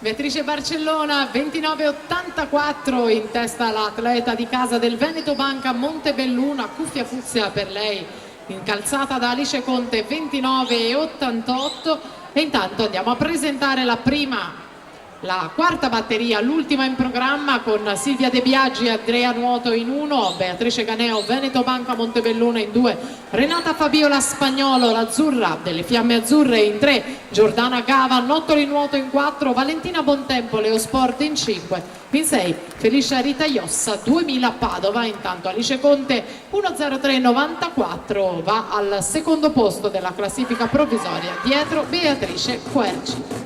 Beatrice Barcellona 29,84 in testa l'atleta di casa del Veneto Banca Montebelluna, cuffia fucsia per lei incalzata da Alice Conte 29,88. E intanto andiamo a presentare la quarta batteria, l'ultima in programma, con Silvia De Biagi e Andrea Nuoto in 1, Beatrice Caneo Veneto Banca Montebelluna in 2, Renata Fabiola Spagnolo l'Azzurra delle Fiamme Azzurre in 3, Giordana Gava Nottoli Nuoto in 4, Valentina Bontempo Leo Sport in 5, in 6 Felicia Rita Iossa 2000 Padova. Intanto Alice Conte 1:03,94 va al secondo posto della classifica provvisoria dietro Beatrice Querci.